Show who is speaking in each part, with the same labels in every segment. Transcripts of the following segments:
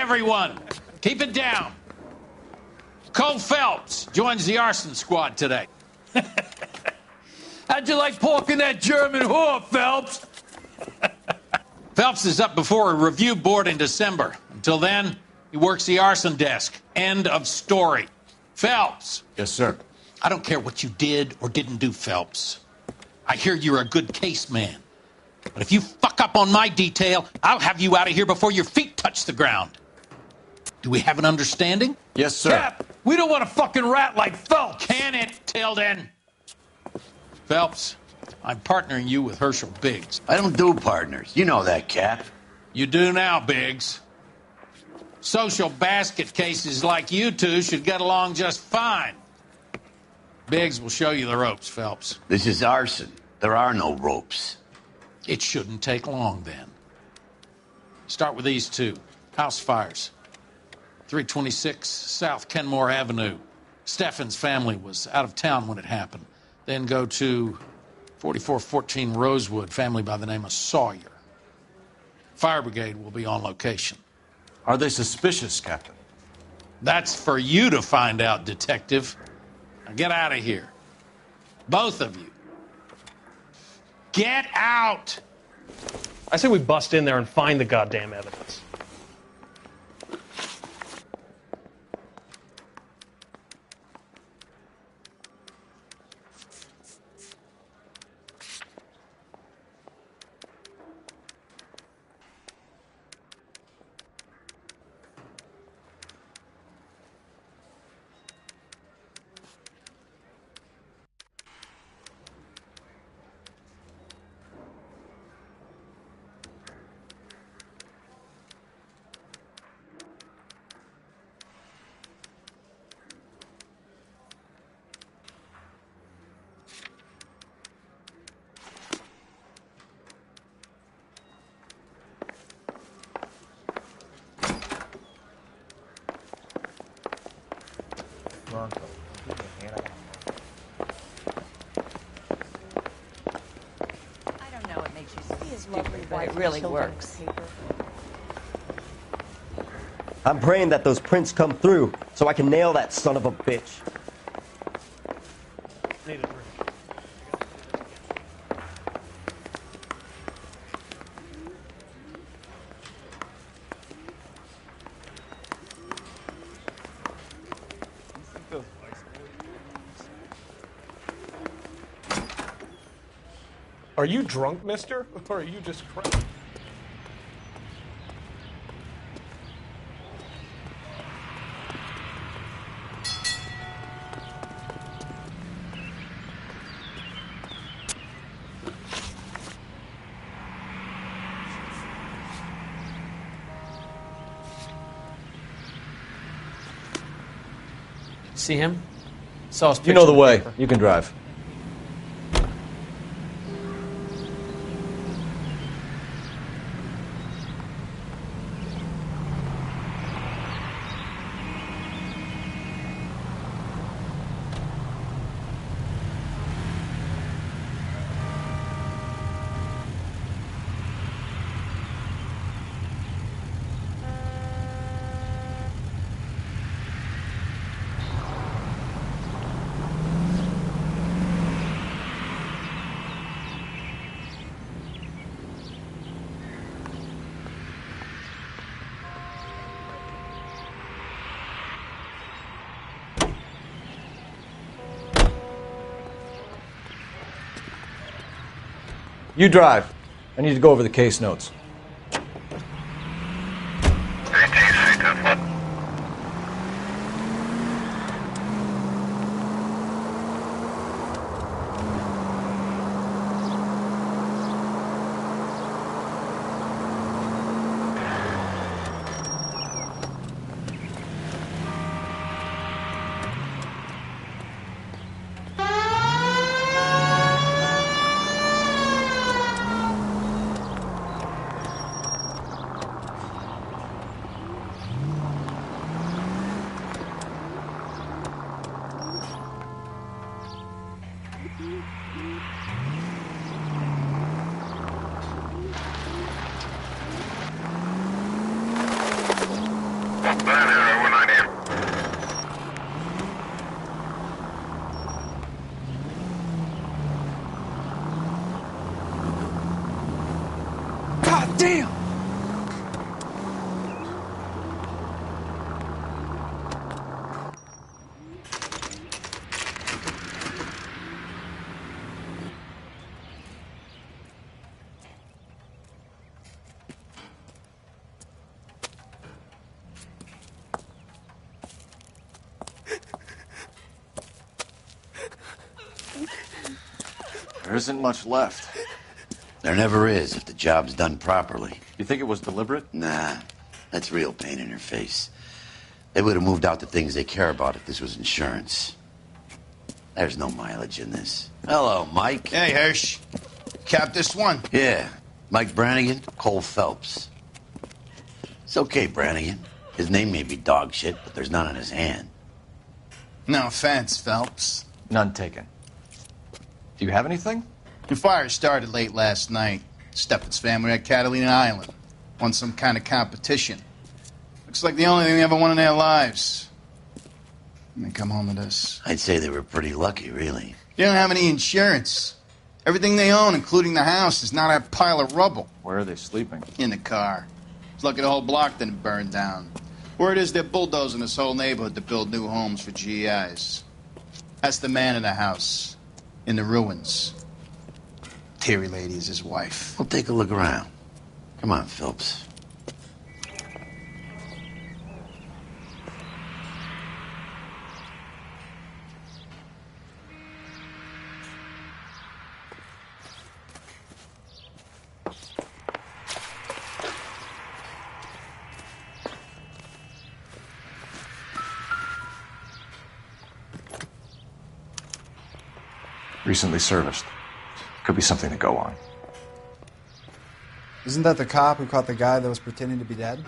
Speaker 1: everyone. Keep it down. Cole Phelps joins the arson squad today.
Speaker 2: How'd you like pork in that German whore, Phelps?
Speaker 1: Phelps is up before a review board in December. Until then, he works the arson desk. End of story. Phelps.
Speaker 3: Yes, sir.
Speaker 1: I don't care what you did or didn't do, Phelps. I hear you're a good case man. But if you fuck up on my detail, I'll have you out of here before your feet touch the ground. Do we have an understanding?
Speaker 3: Yes, sir.
Speaker 2: Cap, we don't want a fucking rat like Phelps.
Speaker 1: Can it, Tilden? Phelps, I'm partnering you with Herschel Biggs.
Speaker 4: I don't do partners. You know that, Cap.
Speaker 1: You do now, Biggs. Social basket cases like you two should get along just fine. Biggs will show you the ropes, Phelps.
Speaker 4: This is arson. There are no ropes.
Speaker 1: It shouldn't take long, then. Start with these two. House fires. 326 South Kenmore Avenue. Steffen's family was out of town when it happened. Then go to 4414 Rosewood, family by the name of Sawyer. Fire brigade will be on location.
Speaker 3: Are they suspicious, Captain?
Speaker 1: That's for you to find out, Detective. Now get out of here. Both of you. Get out!
Speaker 5: I say we bust in there and find the goddamn evidence.
Speaker 6: But it really works.
Speaker 7: I'm praying that those prints come through so I can nail that son of a bitch.
Speaker 5: Are you drunk, mister? Or are you just crazy?
Speaker 8: See him? Saw his
Speaker 3: You know the
Speaker 8: picture in
Speaker 3: way.
Speaker 8: paper.
Speaker 3: You can drive. You drive. I need to go over the case notes.
Speaker 2: God damn!
Speaker 3: There isn't much left.
Speaker 4: There never is if the job's done properly.
Speaker 3: You think it was deliberate?
Speaker 4: Nah, that's real pain in her face. They would have moved out the things they care about if this was insurance. There's no mileage in this. Hello, Mike.
Speaker 9: Hey, Hirsch. Cap this one.
Speaker 4: Yeah, Mike Brannigan, Cole Phelps. It's okay, Brannigan. His name may be dog shit, but there's none on his hand.
Speaker 9: No offense, Phelps.
Speaker 3: None taken. Do you have anything?
Speaker 9: The fire started late last night. Steffen's family at Catalina Island. Won some kind of competition. Looks like the only thing they ever won in their lives. And they come home to this.
Speaker 4: I'd say they were pretty lucky, really.
Speaker 9: They don't have any insurance. Everything they own, including the house, is not a pile of rubble.
Speaker 3: Where are they sleeping?
Speaker 9: In the car. It's lucky the whole block didn't burn down. Word is they're bulldozing this whole neighborhood to build new homes for GIs. That's the man in the house. In the ruins. Terry lady is his wife.
Speaker 4: We'll take a look around. Come on, Phelps.
Speaker 3: Recently serviced. Could be something to go on.
Speaker 10: Isn't that the cop who caught the guy that was pretending to be dead?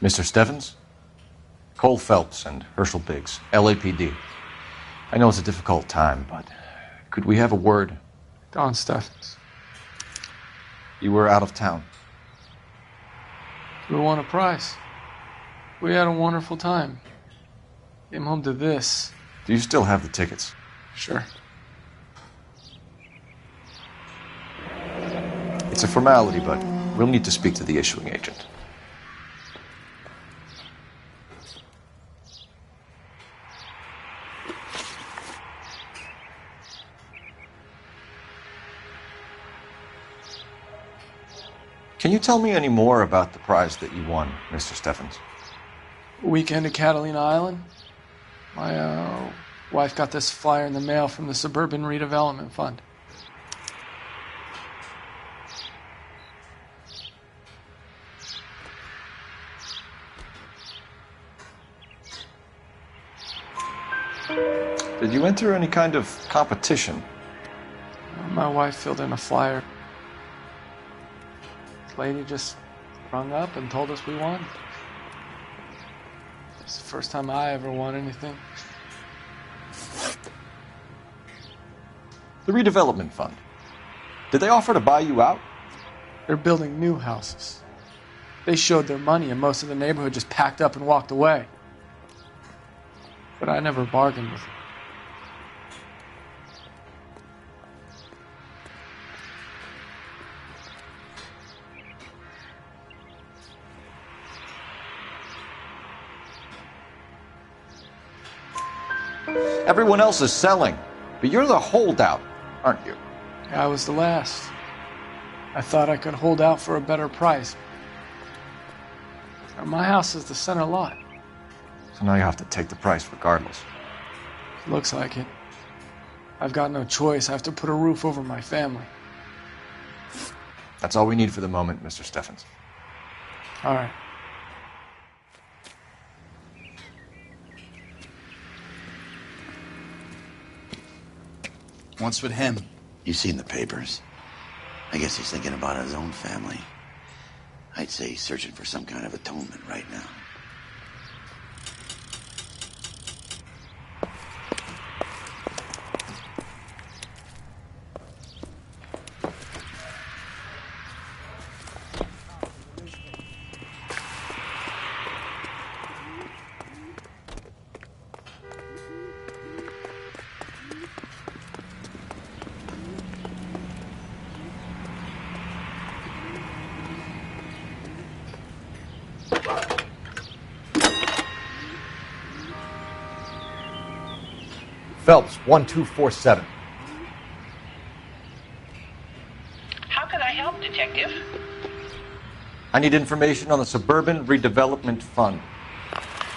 Speaker 3: Mr. Steffens? Cole Phelps and Herschel Biggs, LAPD. I know it's a difficult time, but could we have a word?
Speaker 11: Don Steffens.
Speaker 3: You were out of town.
Speaker 11: We won a prize. We had a wonderful time. Came home to this.
Speaker 3: Do you still have the tickets?
Speaker 11: Sure.
Speaker 3: It's a formality, but we'll need to speak to the issuing agent. Can you tell me any more about the prize that you won, Mr. Steffens?
Speaker 11: Weekend at Catalina Island. My wife got this flyer in the mail from the Suburban Redevelopment Fund.
Speaker 3: Did you enter any kind of competition?
Speaker 11: My wife filled in a flyer. Lady just rung up and told us we won. It's the first time I ever won anything.
Speaker 3: The redevelopment fund. Did they offer to buy you out?
Speaker 11: They're building new houses. They showed their money and most of the neighborhood just packed up and walked away. But I never bargained with them.
Speaker 3: Everyone else is selling, but you're the holdout, aren't you?
Speaker 11: I was the last. I thought I could hold out for a better price. My house is the center lot.
Speaker 3: So now you have to take the price regardless.
Speaker 11: Looks like it. I've got no choice. I have to put a roof over my family.
Speaker 3: That's all we need for the moment, Mr. Steffens.
Speaker 11: All right.
Speaker 9: What's with him?
Speaker 4: You've seen the papers. I guess he's thinking about his own family. I'd say he's searching for some kind of atonement right now.
Speaker 3: Phelps, 1247.
Speaker 12: How can I help, Detective?
Speaker 3: I need information on the Suburban Redevelopment Fund.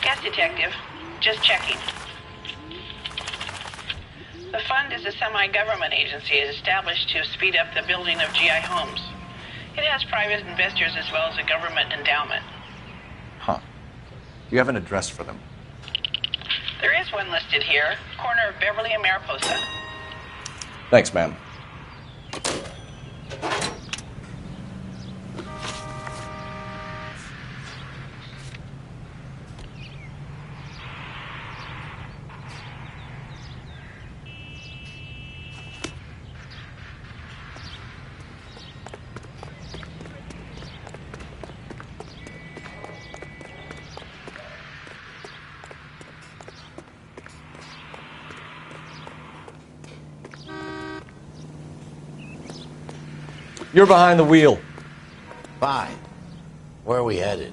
Speaker 12: Yes, Detective. Just checking. The fund is a semi-government agency established to speed up the building of GI homes. It has private investors as well as a government endowment.
Speaker 3: Huh. Do you have an address for them?
Speaker 12: There is one listed here, corner of Beverly and Mariposa.
Speaker 3: Thanks, ma'am. You're behind the wheel.
Speaker 4: Fine. Where are we headed?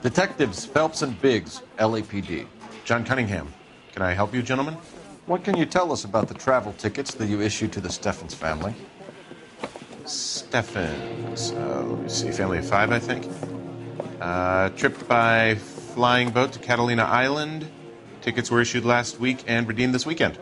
Speaker 3: Detectives Phelps and Biggs, LAPD.
Speaker 13: John Cunningham. Can I help you, gentlemen?
Speaker 3: What can you tell us about the travel tickets that you issued to the Steffens family?
Speaker 13: Steffens. Let me see. Family of 5, I think. Trip by flying boat to Catalina Island. Tickets were issued last week and redeemed this weekend.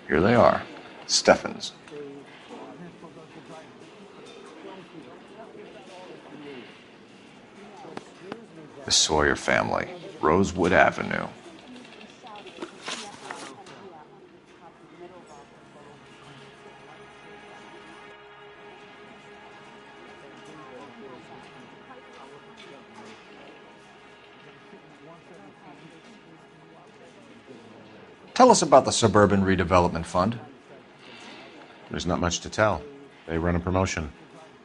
Speaker 3: Here they are. Steffens. The Sawyer family. Rosewood Avenue. Tell us about the Suburban Redevelopment Fund.
Speaker 13: There's not much to tell. They run a promotion.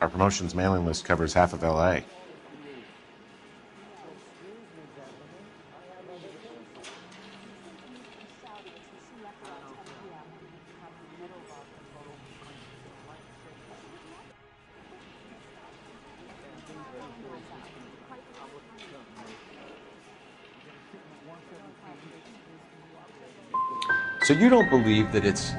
Speaker 13: Our promotions mailing list covers half of LA.
Speaker 3: So you don't believe that it's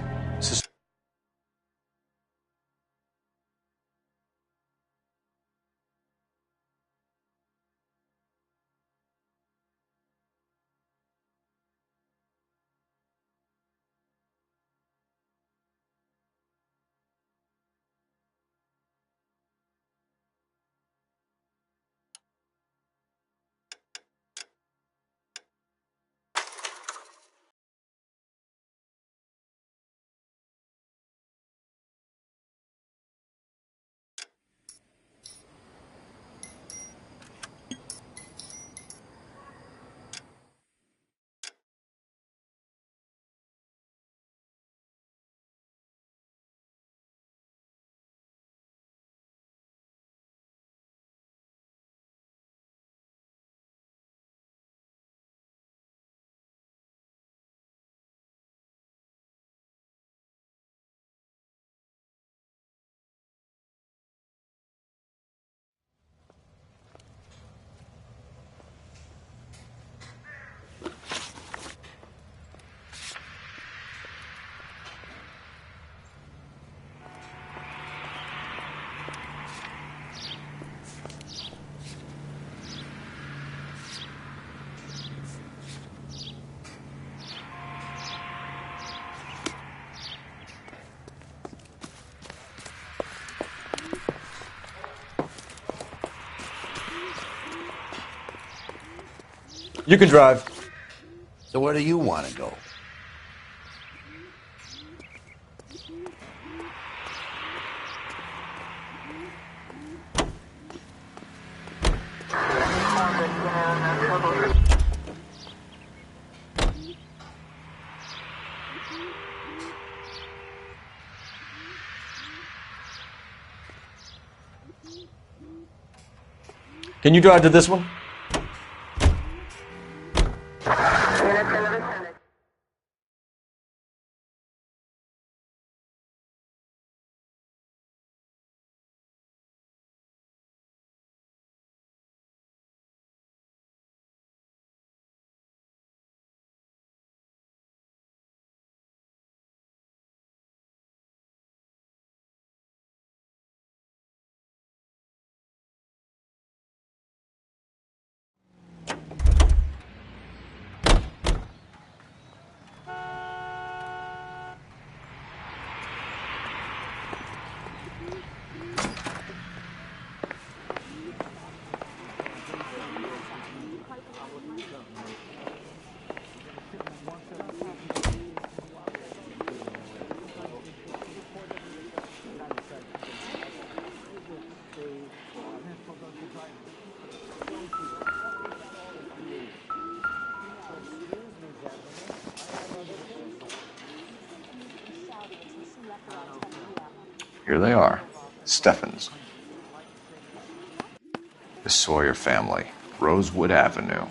Speaker 7: You can drive.
Speaker 4: So where do you want to go?
Speaker 7: Can you drive to this one?
Speaker 3: Here they are, Steffens. The Sawyer family, Rosewood Avenue.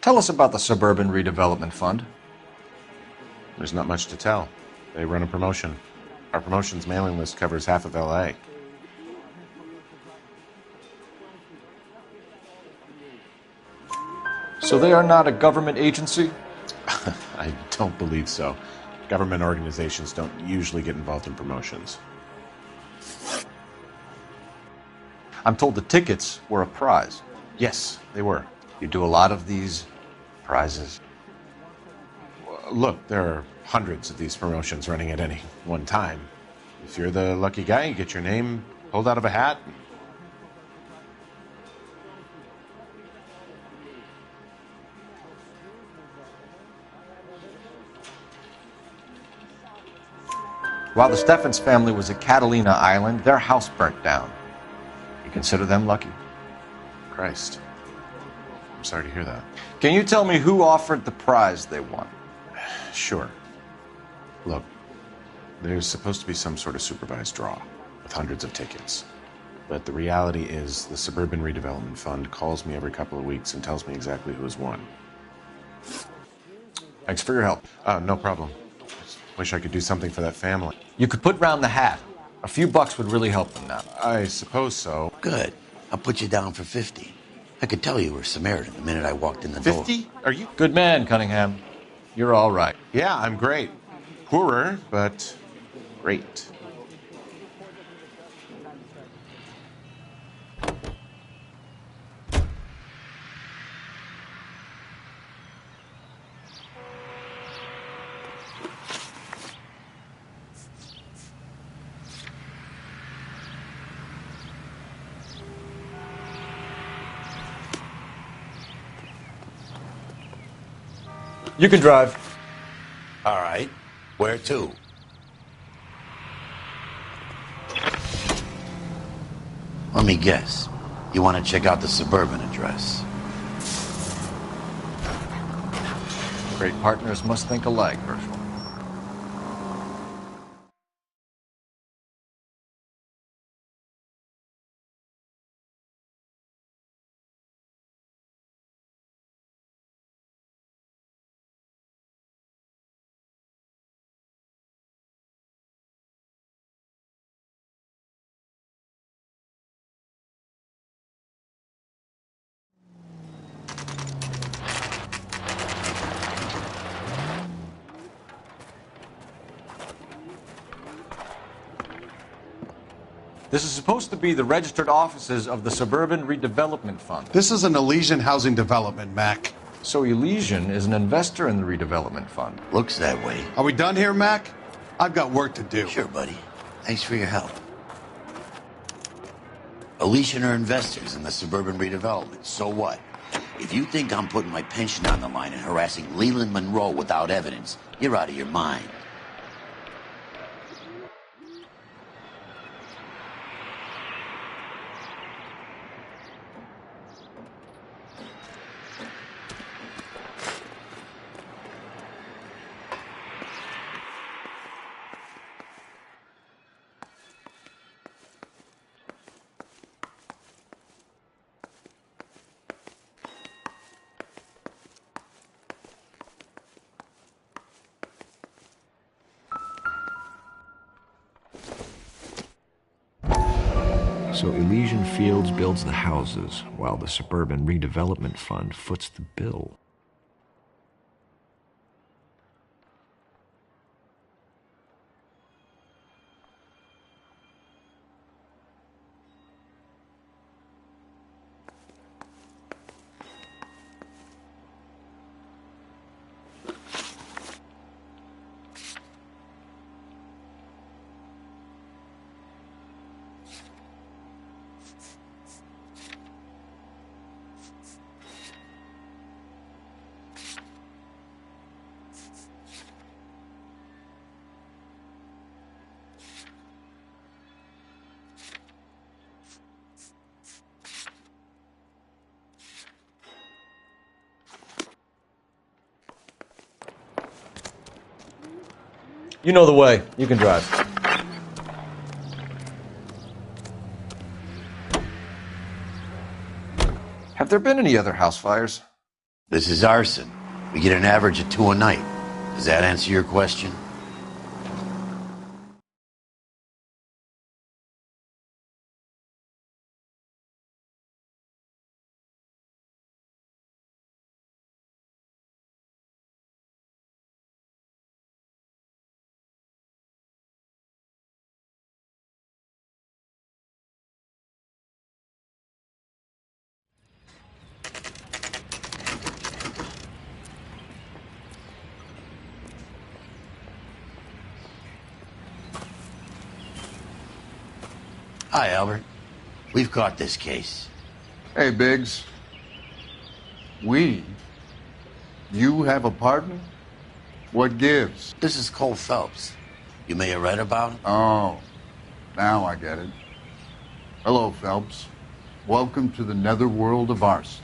Speaker 3: Tell us about the Suburban Redevelopment Fund.
Speaker 13: There's not much to tell. They run a promotion. Our promotion's mailing list covers half of L.A.
Speaker 3: So they are not a government agency?
Speaker 13: I don't believe so. Government organizations don't usually get involved in promotions.
Speaker 3: I'm told the tickets were a prize.
Speaker 13: Yes, they were.
Speaker 3: You do a lot of these prizes?
Speaker 13: Look, there are hundreds of these promotions running at any one time. If you're the lucky guy, you get your name pulled out of a hat.
Speaker 3: While the Steffens family was at Catalina Island, their house burnt down. You consider them lucky?
Speaker 13: Christ. I'm sorry to hear that.
Speaker 3: Can you tell me who offered the prize they won?
Speaker 13: Sure. Look, there's supposed to be some sort of supervised draw with hundreds of tickets. But the reality is the Suburban Redevelopment Fund calls me every couple of weeks and tells me exactly who has won.
Speaker 3: Thanks for your help.
Speaker 13: No problem. Just wish I could do something for that family.
Speaker 3: You could put round the hat. A few bucks would really help them now.
Speaker 13: I suppose so.
Speaker 4: Good. I'll put you down for 50. I could tell you were Samaritan the minute I walked in the door.
Speaker 13: 50? Are you?
Speaker 3: Good man, Cunningham. You're all right.
Speaker 13: Yeah, I'm great. Poorer, but great.
Speaker 7: You can drive.
Speaker 4: All right. Where to? Let me guess. You want to check out the Suburban address?
Speaker 3: Great partners must think alike, Herschel. This is supposed to be the registered offices of the Suburban Redevelopment Fund.
Speaker 14: This is an Elysian housing development, Mac.
Speaker 3: So Elysian is an investor in the redevelopment fund.
Speaker 4: Looks that way.
Speaker 14: Are we done here, Mac? I've got work to do.
Speaker 4: Sure, buddy. Thanks for your help. Elysian are investors in the suburban redevelopment. So what? If you think I'm putting my pension on the line and harassing Leland Monroe without evidence, you're out of your mind.
Speaker 15: So Elysian Fields builds the houses, while the Suburban Redevelopment Fund foots the bill.
Speaker 3: You know the way. You can drive. Have there been any other house fires?
Speaker 4: This is Arson. We get an average of 2 a night. Does that answer your question? Hi, Albert. We've caught this case.
Speaker 14: Hey, Biggs. We? You have a partner? What gives?
Speaker 4: This is Cole Phelps. You may have read about him.
Speaker 14: Oh, now I get it. Hello, Phelps. Welcome to the netherworld of Arson.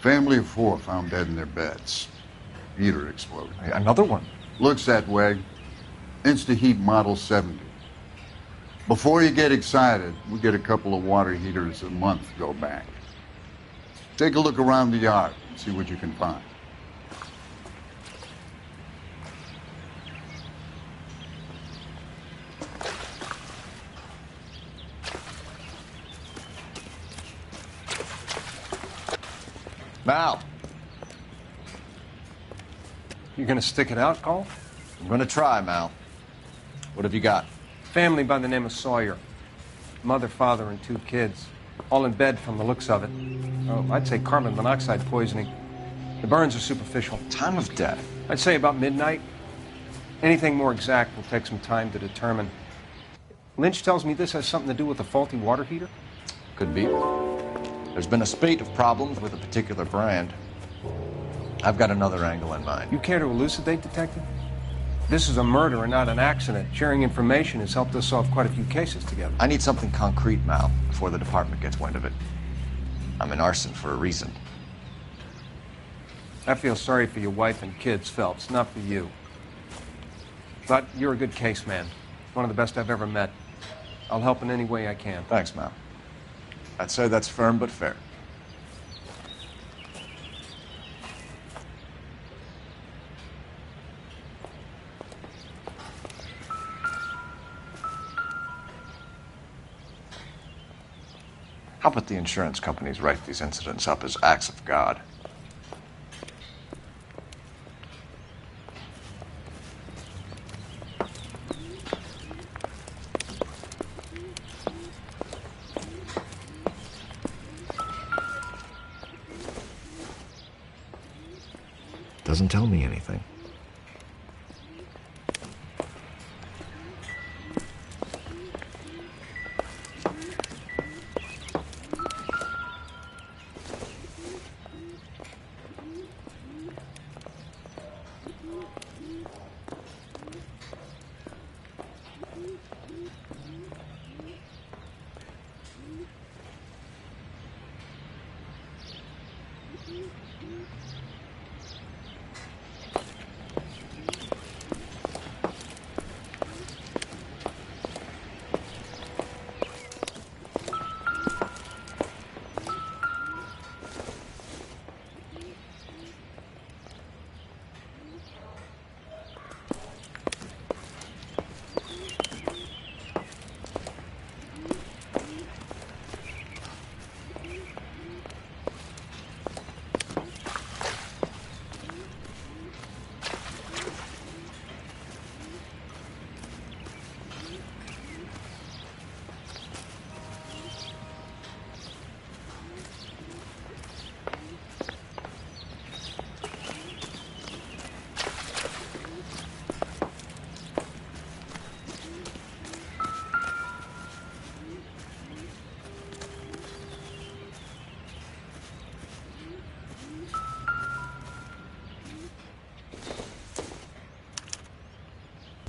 Speaker 14: Family of 4 found dead in their beds. Heater exploded.
Speaker 3: Another one?
Speaker 14: Looks that way. Insta-Heat Model 70. Before you get excited, we get a couple of water heaters a month go back. Take a look around the yard and see what you can find.
Speaker 3: Mal.
Speaker 16: You gonna stick it out, Cole?
Speaker 3: I'm gonna try, Mal. What have you got?
Speaker 16: Family by the name of Sawyer. Mother, father, and 2 kids. All in bed from the looks of it. Oh, I'd say carbon monoxide poisoning. The burns are superficial.
Speaker 3: Time of death?
Speaker 16: I'd say about midnight. Anything more exact will take some time to determine. Lynch tells me this has something to do with a faulty water heater?
Speaker 3: Could be. There's been a spate of problems with a particular brand. I've got another angle in mind.
Speaker 16: You care to elucidate, Detective? This is a murder and not an accident. Sharing information has helped us solve quite a few cases together.
Speaker 3: I need something concrete, Mal, before the department gets wind of it. I'm in Arson for a reason.
Speaker 16: I feel sorry for your wife and kids, Phelps, not for you. But you're a good case man. One of the best I've ever met. I'll help in any way I can.
Speaker 3: Thanks, Mal. I'd say that's firm but fair. How about the insurance companies write these incidents up as acts of God?
Speaker 15: Doesn't tell me anything.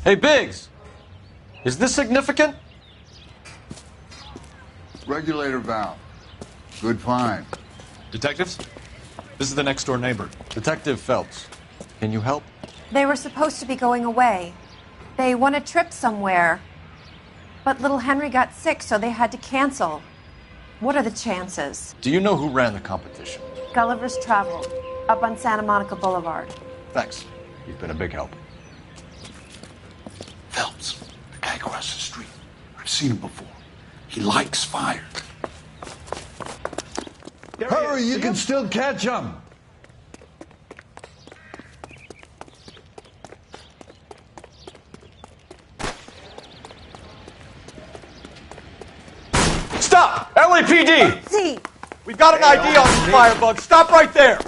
Speaker 3: Hey, Biggs! Is this significant?
Speaker 14: Regulator valve. Good find.
Speaker 3: Detectives? This is the next door neighbor. Detective Phelps. Can you help?
Speaker 6: They were supposed to be going away. They won a trip somewhere. But little Henry got sick, so they had to cancel. What are the chances?
Speaker 3: Do you know who ran the competition?
Speaker 6: Gulliver's Travel, up on Santa Monica Boulevard.
Speaker 3: Thanks. You've been a big help.
Speaker 14: Phelps, the guy across the street. I've seen him before. He likes fire.
Speaker 2: Hurry, you can still catch him.
Speaker 3: Stop! LAPD!
Speaker 6: See!
Speaker 3: We've got an ID on this firebug. Stop right there!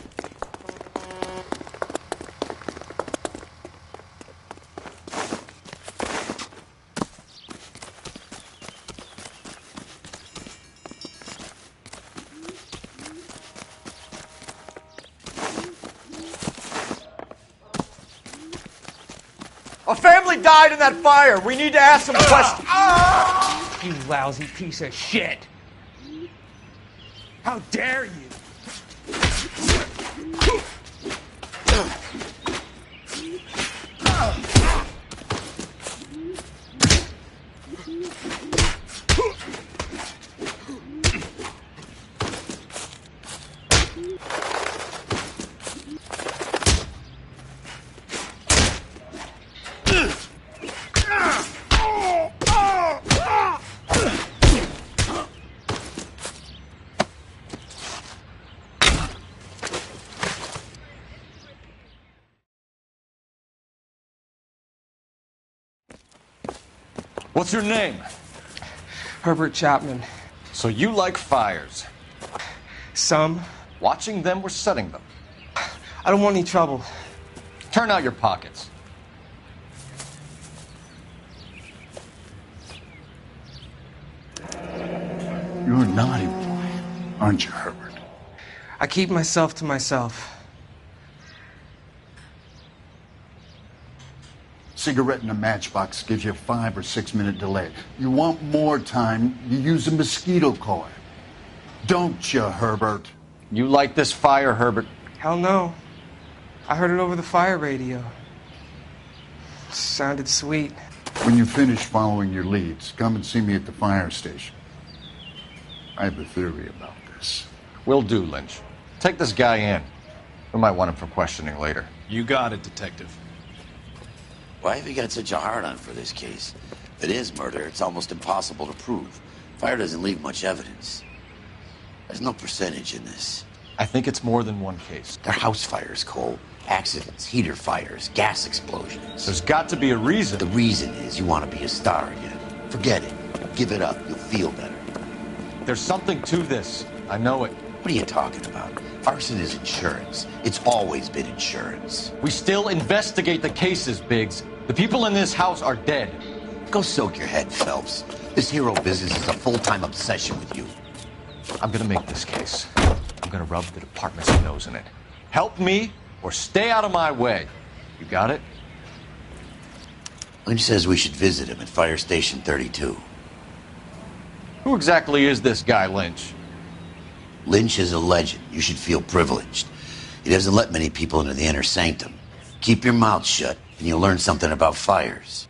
Speaker 3: A family died in that fire. We need to ask some questions.
Speaker 16: You lousy piece of shit! How dare you!
Speaker 3: What's your name?
Speaker 16: Herbert Chapman.
Speaker 3: So you like fires?
Speaker 16: Some.
Speaker 3: Watching them or setting them?
Speaker 16: I don't want any trouble.
Speaker 3: Turn out your pockets.
Speaker 14: You're a naughty boy, aren't you, Herbert?
Speaker 16: I keep myself to myself.
Speaker 14: Cigarette in a matchbox gives you a 5 or 6 minute delay. You want more time, you use a mosquito coil. Don't you, Herbert?
Speaker 3: You like this fire, Herbert?
Speaker 16: Hell no. I heard it over the fire radio. Sounded sweet.
Speaker 14: When you finish following your leads, come and see me at the fire station. I have a theory about this.
Speaker 3: Will do, Lynch. Take this guy in. We might want him for questioning later.
Speaker 1: You got it, Detective.
Speaker 4: Why have you got such a hard-on for this case? If it is murder, it's almost impossible to prove. Fire doesn't leave much evidence. There's no percentage in this.
Speaker 3: I think it's more than one case.
Speaker 4: They're house fires, Cole. Accidents, heater fires, gas explosions.
Speaker 3: There's got to be a reason.
Speaker 4: The reason is you want to be a star again. Forget it. Give it up. You'll feel better.
Speaker 3: There's something to this. I know it.
Speaker 4: What are you talking about? Arson is insurance. It's always been insurance.
Speaker 3: We still investigate the cases, Biggs. The people in this house are dead.
Speaker 4: Go soak your head, Phelps. This hero business is a full-time obsession with you.
Speaker 3: I'm gonna make this case. I'm gonna rub the department's nose in it. Help me or stay out of my way. You got it?
Speaker 4: Lynch says we should visit him at Fire Station 32.
Speaker 3: Who exactly is this guy, Lynch?
Speaker 4: Lynch is a legend. You should feel privileged. He doesn't let many people into the inner sanctum. Keep your mouth shut, and you'll learn something about fires.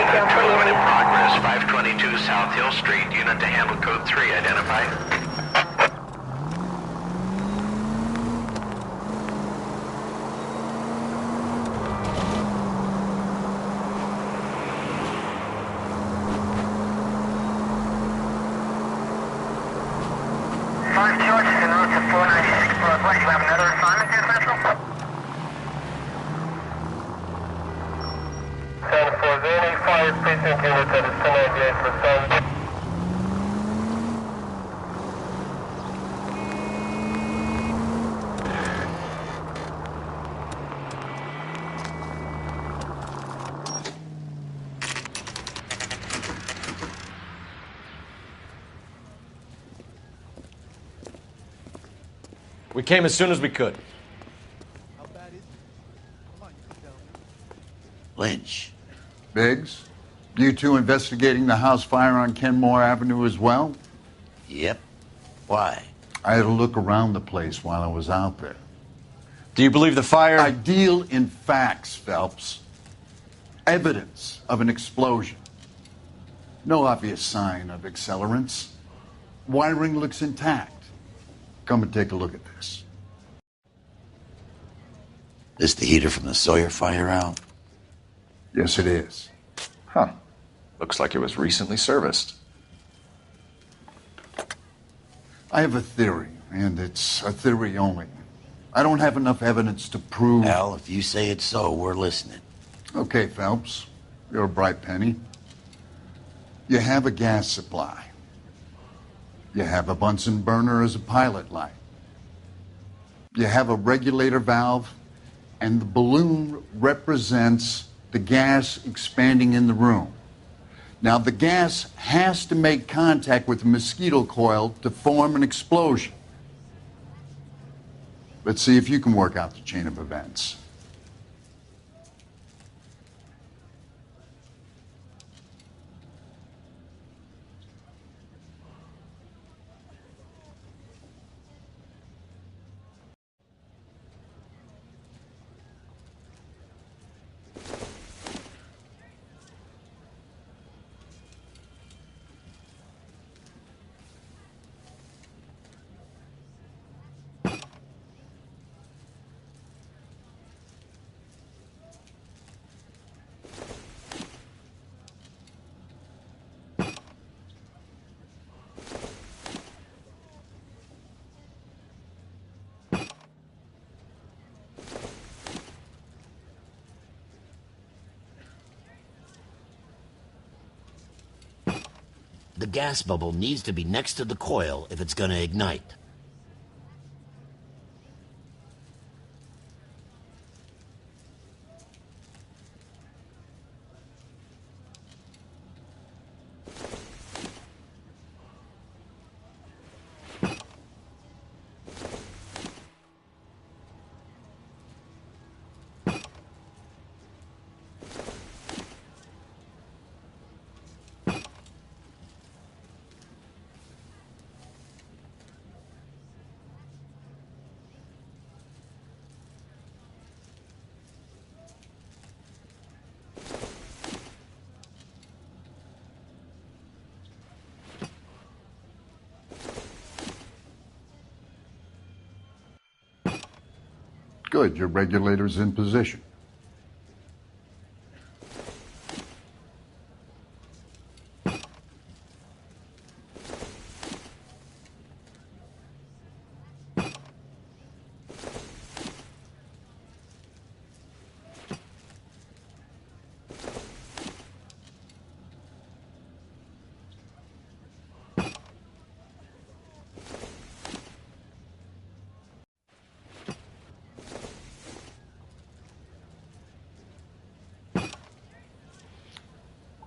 Speaker 17: Improvement in progress, 522 South Hill Street, unit to handle code 3, identified.
Speaker 18: Five Georges en route to 496 Northwest. You have another assignment there, Central? 10-4, any fire precinct unit that is 1098 for Sun.
Speaker 3: We came as soon as we could.
Speaker 4: Lynch.
Speaker 14: Biggs, you two investigating the house fire on Kenmore Avenue as well?
Speaker 4: Yep. Why?
Speaker 14: I had a look around the place while I was out there.
Speaker 3: Do you believe the fire?
Speaker 14: I deal in facts, Phelps. Evidence of an explosion. No obvious sign of accelerants. Wiring looks intact. Come and take a look at this.
Speaker 4: This the heater from the Sawyer fire out?
Speaker 14: Yes, it is.
Speaker 13: Huh. Looks like it was recently serviced.
Speaker 14: I have a theory, and it's a theory only. I don't have enough evidence to prove...
Speaker 4: Al, if you say it's so, we're listening.
Speaker 14: Okay, Phelps. You're a bright penny. You have a gas supply. You have a Bunsen burner as a pilot light. You have a regulator valve, and the balloon represents the gas expanding in the room. Now, the gas has to make contact with the mosquito coil to form an explosion. Let's see if you can work out the chain of events.
Speaker 4: The gas bubble needs to be next to the coil if it's going to ignite.
Speaker 14: Good, your regulator's in position.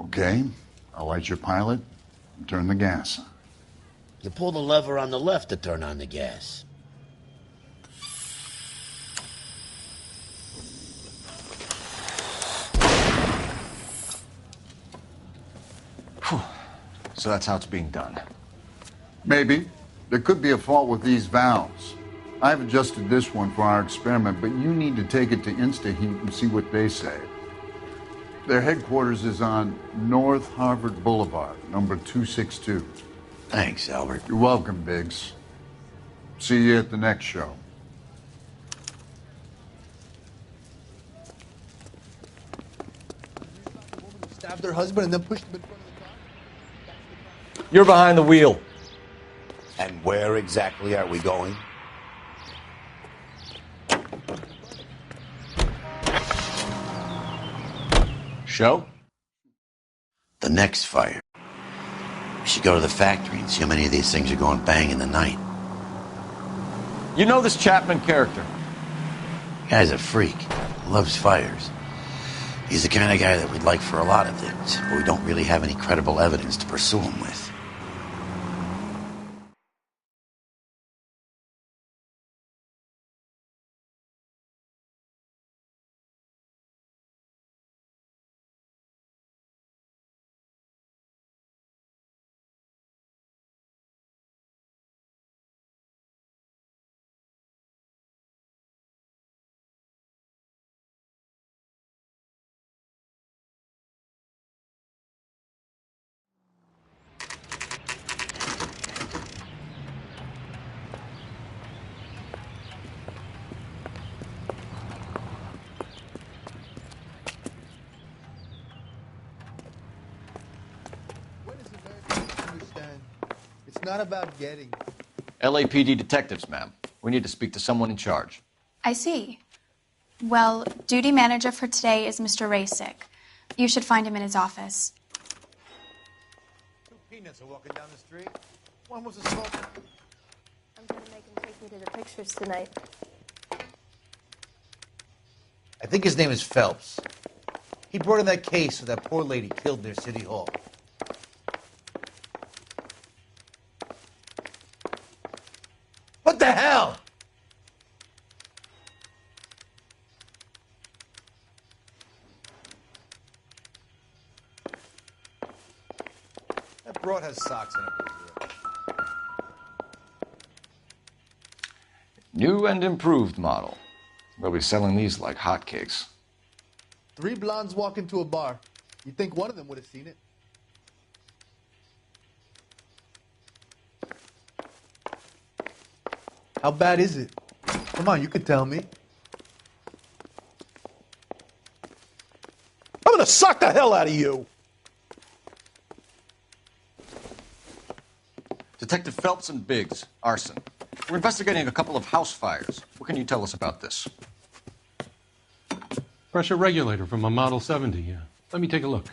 Speaker 14: Okay, I'll light your pilot and turn the gas on.
Speaker 4: You pull the lever on the left to turn on the gas.
Speaker 3: Whew. So that's how it's being done.
Speaker 14: Maybe. There could be a fault with these valves. I've adjusted this one for our experiment, but you need to take it to InstaHeat and see what they say. Their headquarters is on North Harvard Boulevard, number 262.
Speaker 4: Thanks, Albert.
Speaker 14: You're welcome, Biggs. See you at the next show.
Speaker 10: Stabbed her husband and then pushed him in front of the car.
Speaker 3: You're behind the wheel.
Speaker 4: And where exactly are we going?
Speaker 3: Show?
Speaker 4: The next fire. We should go to the factory and see how many of these things are going bang in the night.
Speaker 3: You know this Chapman character?
Speaker 4: Guy's a freak. Loves fires. He's the kind of guy that we'd like for a lot of things, but we don't really have any credible evidence to pursue him with.
Speaker 10: It's not about getting.
Speaker 3: LAPD detectives, ma'am. We need to speak to someone in charge.
Speaker 19: I see. Well, duty manager for today is Mr. Rasick. You should find him in his office.
Speaker 10: Two peanuts are walking down the street. One was a smoker.
Speaker 20: I'm going to make him take me to the pictures tonight.
Speaker 21: I think his name is Phelps. He brought in that case of that poor lady killed near City Hall. What the hell? That broad has socks in it.
Speaker 3: New and improved model. They'll be selling these like hotcakes.
Speaker 10: 3 blondes walk into a bar. You'd think one of them would have seen it. How bad is it? Come on, you could tell me.
Speaker 21: I'm gonna suck the hell out of you!
Speaker 3: Detective Phelps and Biggs, Arson. We're investigating a couple of house fires. What can you tell us about this?
Speaker 22: Pressure regulator from a Model 70, yeah. Let me take a look.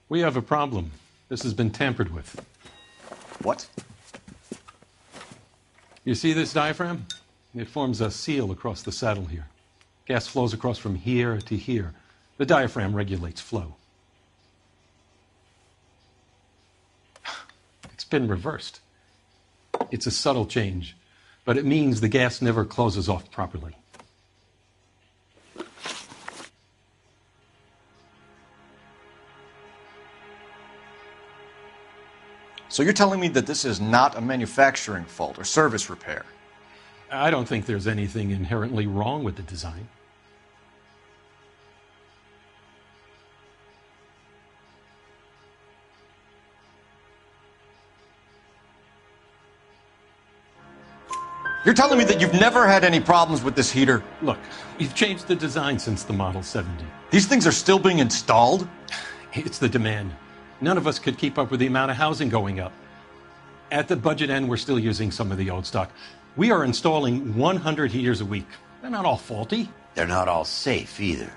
Speaker 22: We have a problem. This has been tampered with.
Speaker 3: What?
Speaker 22: You see this diaphragm? It forms a seal across the saddle here. Gas flows across from here to here. The diaphragm regulates flow. It's been reversed. It's a subtle change, but it means the gas never closes off properly.
Speaker 3: So you're telling me that this is not a manufacturing fault or service repair?
Speaker 22: I don't think there's anything inherently wrong with the design.
Speaker 3: You're telling me that you've never had any problems with this heater?
Speaker 22: Look, we've changed the design since the Model 70.
Speaker 3: These things are still being installed?
Speaker 22: It's the demand. None of us could keep up with the amount of housing going up. At the budget end, we're still using some of the old stock. We are installing 100 heaters a week. They're not all faulty.
Speaker 4: They're not all safe either.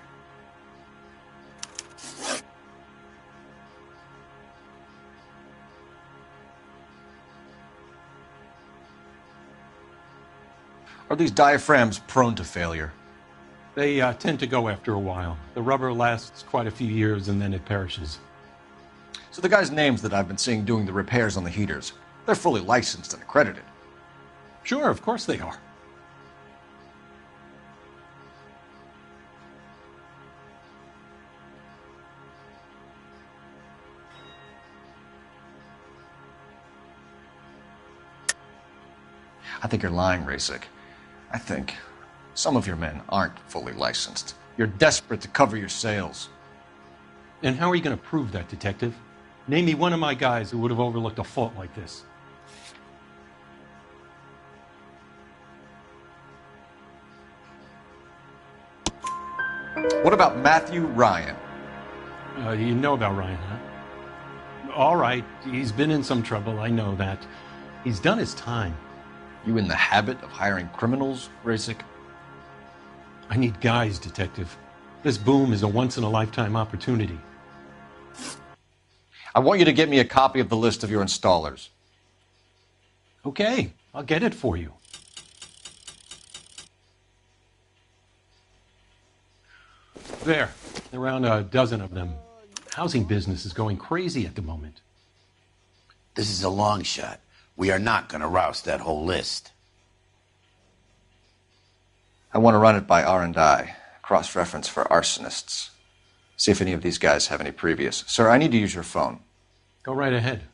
Speaker 3: Are these diaphragms prone to failure?
Speaker 22: They tend to go after a while. The rubber lasts quite a few years and then it perishes.
Speaker 3: So the guys' names that I've been seeing doing the repairs on the heaters, they're fully licensed and accredited.
Speaker 22: Sure, of course they are.
Speaker 3: I think you're lying, Rasik. I think some of your men aren't fully licensed. You're desperate to cover your sales.
Speaker 22: And how are you going to prove that, Detective? Name me one of my guys who would have overlooked a fault like this.
Speaker 3: What about Matthew Ryan?
Speaker 22: You know about Ryan, huh? All right, he's been in some trouble, I know that. He's done his time.
Speaker 3: You in the habit of hiring criminals, Rasik?
Speaker 22: I need guys, Detective. This boom is a once-in-a-lifetime opportunity.
Speaker 3: I want you to get me a copy of the list of your installers.
Speaker 22: Okay, I'll get it for you. There around a dozen of them. Housing business is going crazy at the moment.
Speaker 4: This is a long shot. We are not going to roust that whole list.
Speaker 3: I want to run it by R&I, cross-reference for arsonists. See if any of these guys have any previous. Sir, I need to use your phone.
Speaker 22: Go right ahead.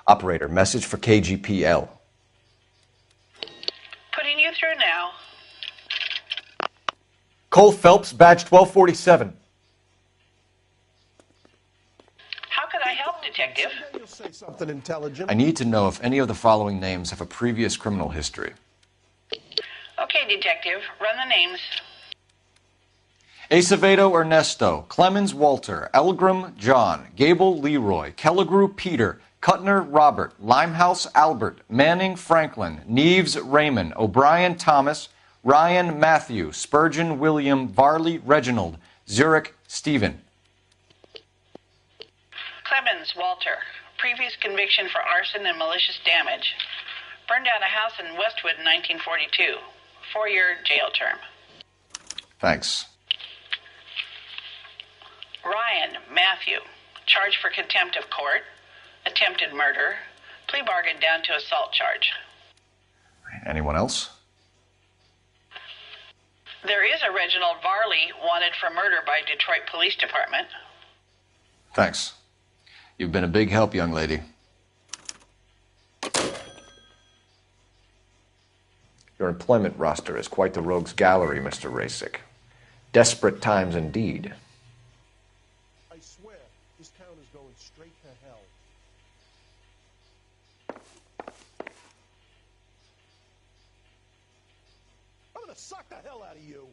Speaker 3: Operator, message for KGPL.
Speaker 12: Putting you through now.
Speaker 3: Cole Phelps, badge 1247.
Speaker 12: How could I help, Detective?
Speaker 5: You'll say something intelligent.
Speaker 3: I need to know if any of the following names have a previous criminal history.
Speaker 12: Okay, Detective. Run the names.
Speaker 3: Acevedo Ernesto, Clemens Walter, Elgram John, Gable Leroy, Kelligrew Peter, Kuttner Robert, Limehouse Albert, Manning Franklin, Neves Raymond, O'Brien Thomas, Ryan Matthew, Spurgeon William, Varley Reginald, Zurich Stephen.
Speaker 12: Clemens Walter. Previous conviction for arson and malicious damage. Burned down a house in Westwood in 1942. 4-year jail term.
Speaker 3: Thanks.
Speaker 12: Ryan Matthew. Charged for contempt of court. Attempted murder. Plea bargain down to assault charge.
Speaker 3: Anyone else?
Speaker 12: There is a Reginald Varley wanted for murder by Detroit Police Department.
Speaker 3: Thanks. You've been a big help, young lady. Your employment roster is quite the rogues gallery, Mr. Rasik. Desperate times indeed.
Speaker 5: I swear, this town is going straight to hell. I'm gonna suck the hell out of you.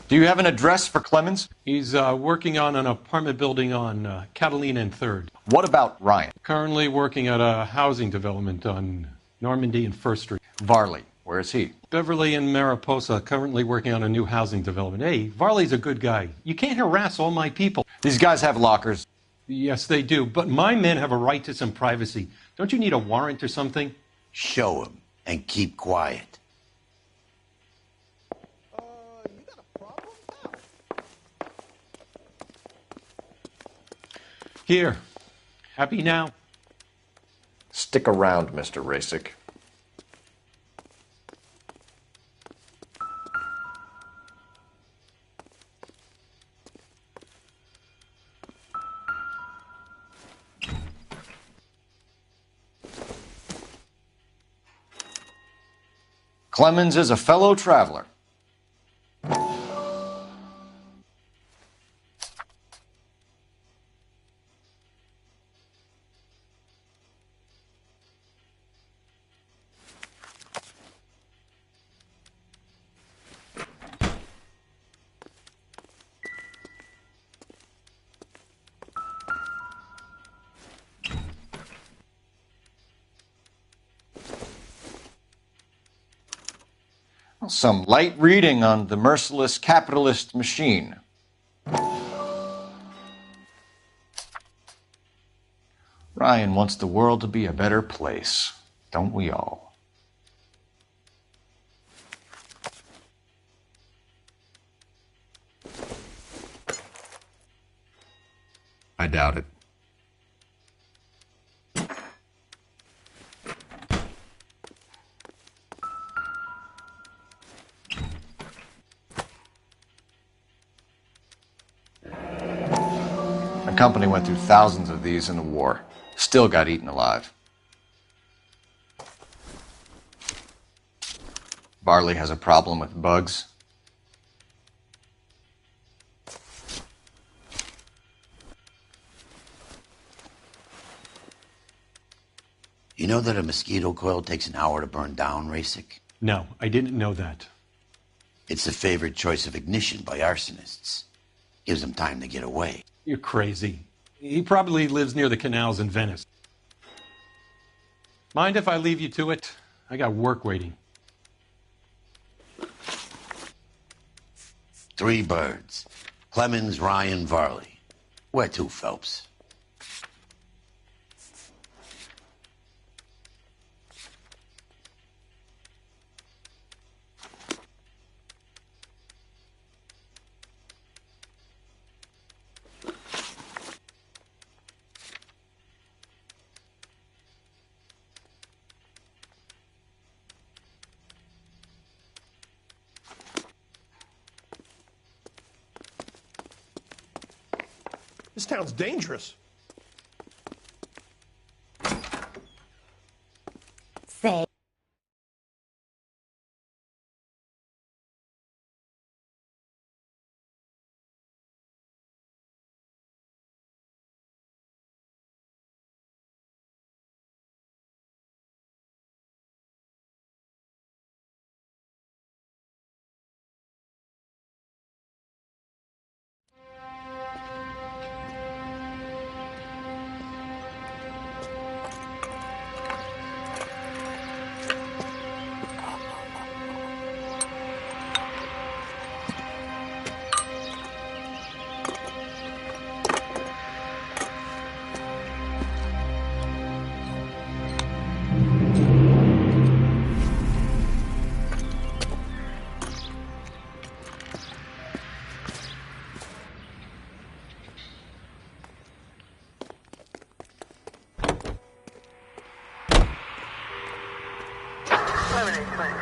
Speaker 3: Do you have an address for Clemens?
Speaker 22: He's working on an apartment building on Catalina and 3rd.
Speaker 3: What about Ryan?
Speaker 22: Currently working at a housing development on Normandy and 1st Street.
Speaker 3: Varley, where is he?
Speaker 22: Beverly and Mariposa, currently working on a new housing development. Hey, Varley's a good guy. You can't harass all my people.
Speaker 3: These guys have lockers.
Speaker 22: Yes, they do, but my men have a right to some privacy. Don't you need a warrant or something?
Speaker 4: Show him. and keep quiet.
Speaker 22: Here. Happy now?
Speaker 3: Stick around, Mr. Rasick. Clemens is a fellow traveler. Some light reading on the merciless capitalist machine. Ryan wants the world to be a better place, don't we all? I doubt it. The company went through thousands of these in the war. Still got eaten alive. Varley has a problem with bugs.
Speaker 4: You know that a mosquito coil takes an hour to burn down, Rasick?
Speaker 22: No, I didn't know that.
Speaker 4: It's the favorite choice of ignition by arsonists. Gives them time to get away.
Speaker 22: You're crazy. He probably lives near the canals in Venice. Mind if I leave you to it? I got work waiting.
Speaker 4: 3 birds. Clemens, Ryan, Varley. Where to, Phelps?
Speaker 5: This town's dangerous.
Speaker 8: Say.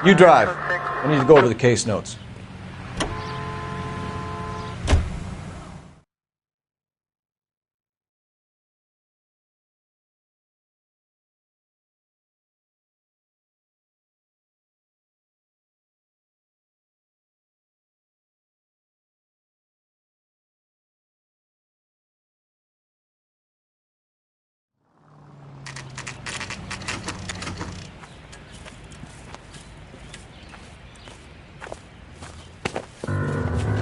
Speaker 3: You drive. I need to go over the case notes.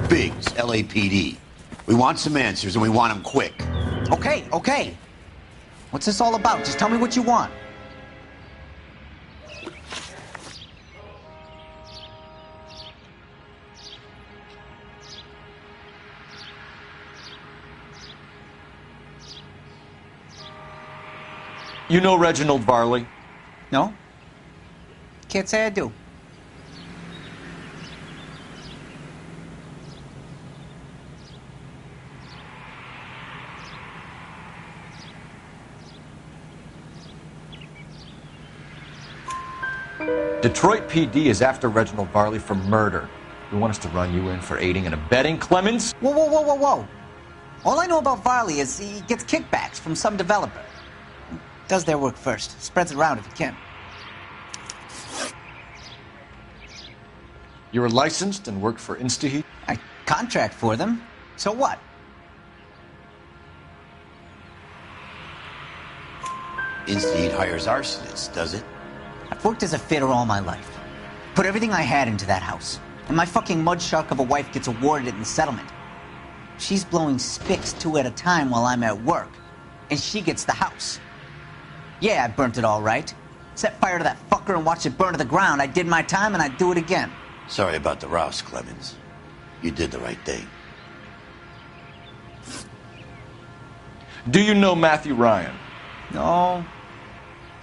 Speaker 4: Biggs, LAPD. We want some answers, and we want them quick.
Speaker 11: Okay, okay. What's this all about? Just tell me what you want.
Speaker 3: You know Reginald Varley?
Speaker 11: No? Can't say I do.
Speaker 3: Detroit PD is after Reginald Varley for murder. You want us to run you in for aiding and abetting, Clemens?
Speaker 11: Whoa, whoa, whoa, whoa, whoa. All I know about Varley is he gets kickbacks from some developer. Does their work first. Spreads it around if he can.
Speaker 3: You were licensed and worked for InstaHeat?
Speaker 11: I contract for them. So what?
Speaker 4: InstaHeat hires arsonists, does it?
Speaker 11: I've worked as a fitter all my life. Put everything I had into that house. And my fucking mud shark of a wife gets awarded it in the settlement. She's blowing spics 2 at a time while I'm at work. And she gets the house. Yeah, I burnt it all right. Set fire to that fucker and watched it burn to the ground. I did my time and I'd do it again.
Speaker 4: Sorry about the rouse, Clemens. You did the right thing.
Speaker 3: Do you know Matthew Ryan?
Speaker 11: No.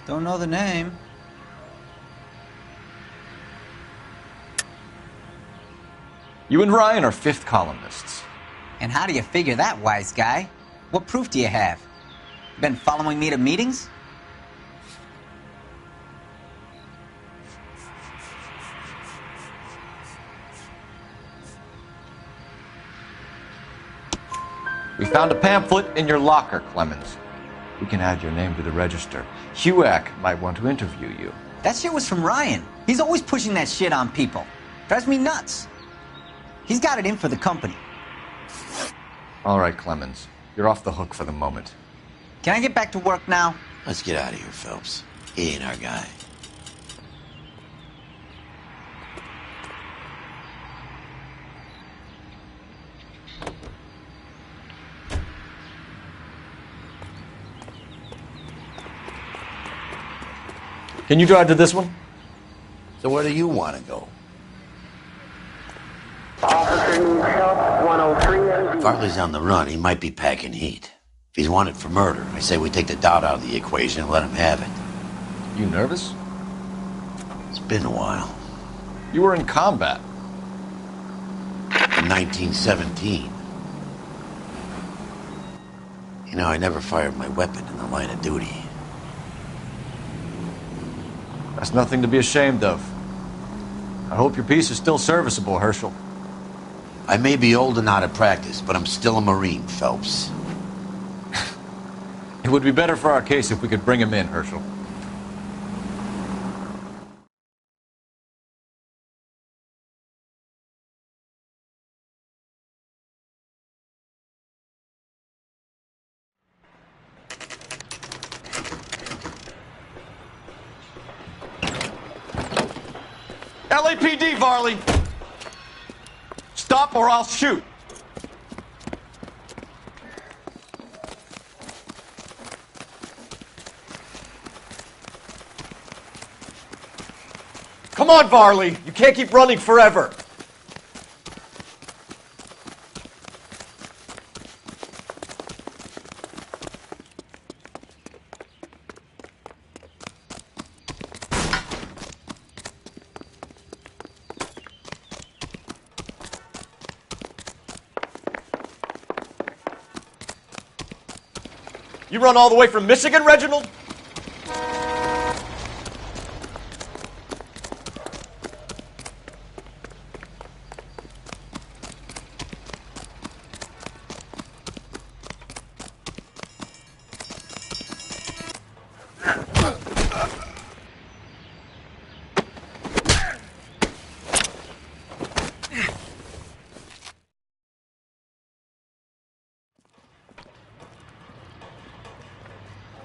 Speaker 11: Don't know the name.
Speaker 3: You and Ryan are fifth columnists.
Speaker 11: And how do you figure that, wise guy? What proof do you have? Been following me to meetings?
Speaker 3: We found a pamphlet in your locker, Clemens. We can add your name to the register. HUAC might want to interview you.
Speaker 11: That shit was from Ryan. He's always pushing that shit on people. Drives me nuts. He's got it in for the company.
Speaker 3: All right, Clemens. You're off the hook for the moment.
Speaker 11: Can I get back to work now?
Speaker 4: Let's get out of here, Phelps. He ain't our guy.
Speaker 3: Can you drive to this one?
Speaker 4: So where do you want to go?
Speaker 18: Officer needs help, 103
Speaker 4: Varley's on the run. He might be packing heat. If he's wanted for murder, I say we take the doubt out of the equation and let him have it.
Speaker 3: You nervous?
Speaker 4: It's been a while.
Speaker 3: You were in combat.
Speaker 4: In 1917. You know, I never fired my weapon in the line of duty.
Speaker 3: That's nothing to be ashamed of. I hope your piece is still serviceable, Herschel.
Speaker 4: I may be old and out of practice, but I'm still a Marine, Phelps.
Speaker 3: It would be better for our case if we could bring him in, Herschel. LAPD, Varley! Stop or I'll shoot! Come on, Varley! You can't keep running forever! You run all the way from Michigan, Reginald?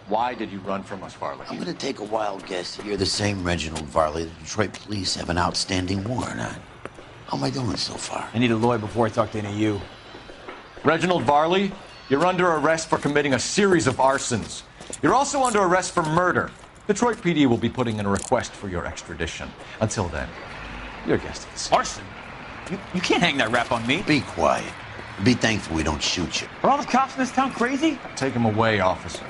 Speaker 3: Why did you run from us, Varley?
Speaker 4: I'm going to take a wild guess that you're the same Reginald Varley the Detroit police have an outstanding warrant on. How am I doing so far?
Speaker 10: I need a lawyer before I talk to any of you.
Speaker 3: Reginald Varley, you're under arrest for committing a series of arsons. You're also under arrest for murder. Detroit PD will be putting in a request for your extradition. Until then, you're a guest of the city.
Speaker 10: Arson? You can't hang that rap on me.
Speaker 4: Be quiet. Be thankful we don't shoot you.
Speaker 10: Are all the cops in this town crazy?
Speaker 3: Take him away, officer.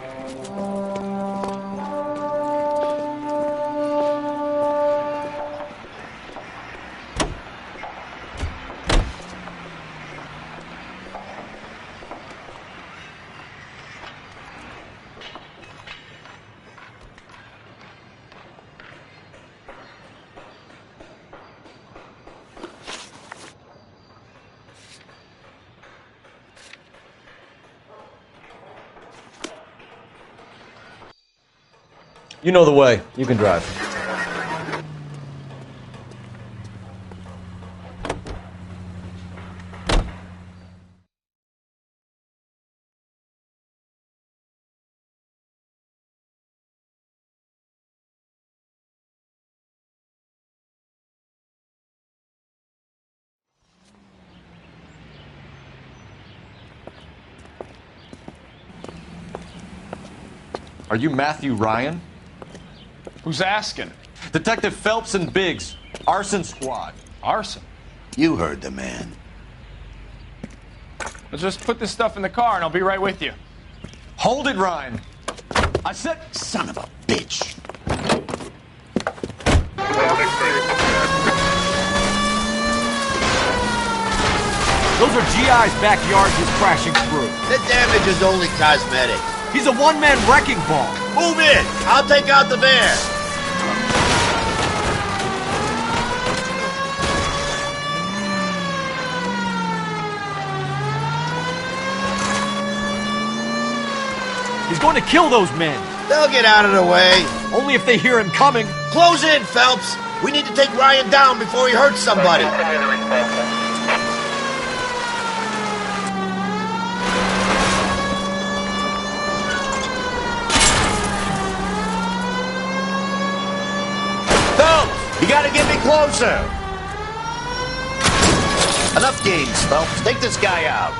Speaker 3: You know the way. You can drive. Are you Matthew Ryan?
Speaker 8: Who's asking?
Speaker 3: Detective Phelps and Biggs. Arson squad.
Speaker 8: Arson?
Speaker 4: You heard the man.
Speaker 8: Let's just put this stuff in the car and I'll be right with you.
Speaker 3: Hold it, Ryan. I said...
Speaker 4: Son of a bitch.
Speaker 9: Those are GI's backyard he's crashing through.
Speaker 23: The damage is only cosmetic.
Speaker 9: He's a one-man wrecking ball.
Speaker 23: Move in. I'll take out the bear.
Speaker 9: He's going to kill those men.
Speaker 23: They'll get out of the way.
Speaker 9: Only if they hear him coming.
Speaker 23: Close in, Phelps. We need to take Ryan down before he hurts somebody. Phelps, you gotta get me closer.
Speaker 4: Enough games, Phelps. Take this guy out.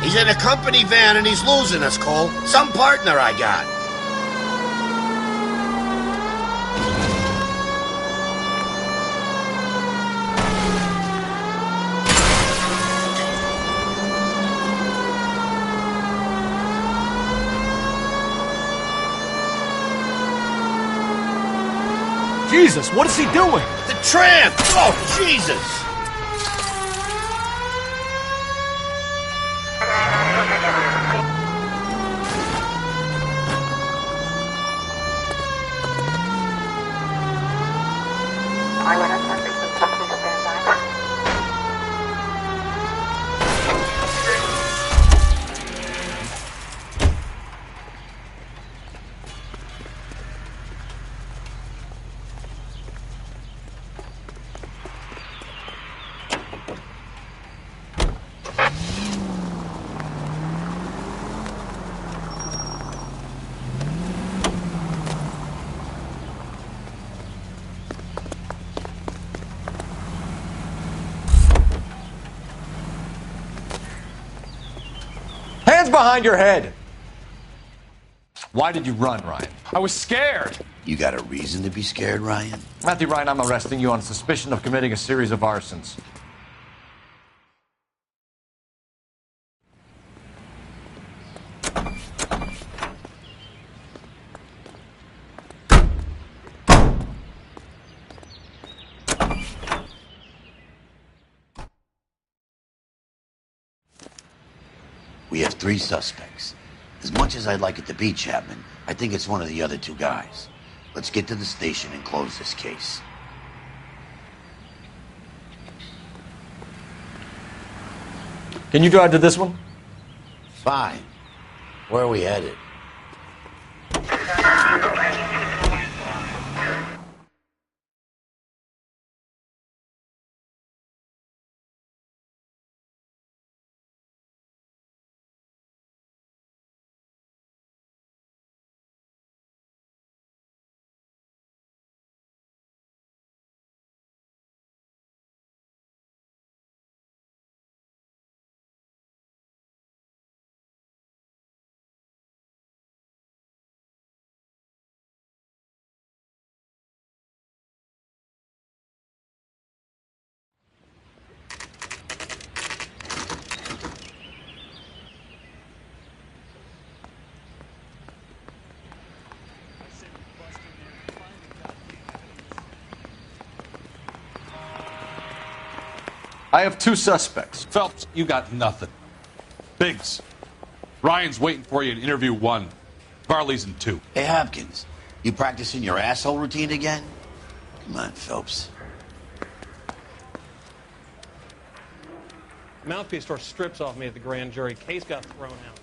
Speaker 23: He's in a company van and he's losing us, Cole. Some partner I got.
Speaker 9: Jesus, what is he doing?
Speaker 23: The tramp! Oh, Jesus!
Speaker 3: Hands behind your head! Why did you run, Ryan?
Speaker 8: I was scared.
Speaker 4: You got a reason to be scared, Ryan?
Speaker 3: Matthew Ryan, I'm arresting you on suspicion of committing a series of arsons.
Speaker 4: We have 3 suspects. As much as I'd like it to be Chapman, I think it's one of the other 2 guys. Let's get to the station and close this case.
Speaker 3: Can you drive to this one?
Speaker 4: Fine. Where are we headed?
Speaker 3: I have 2 suspects.
Speaker 24: Phelps, you got nothing. Biggs, Ryan's waiting for you in interview 1. Varley's in 2.
Speaker 4: Hey, Hopkins, you practicing your asshole routine again? Come on, Phelps.
Speaker 22: Mouthpiece tore strips off me at the grand jury. Case got thrown out.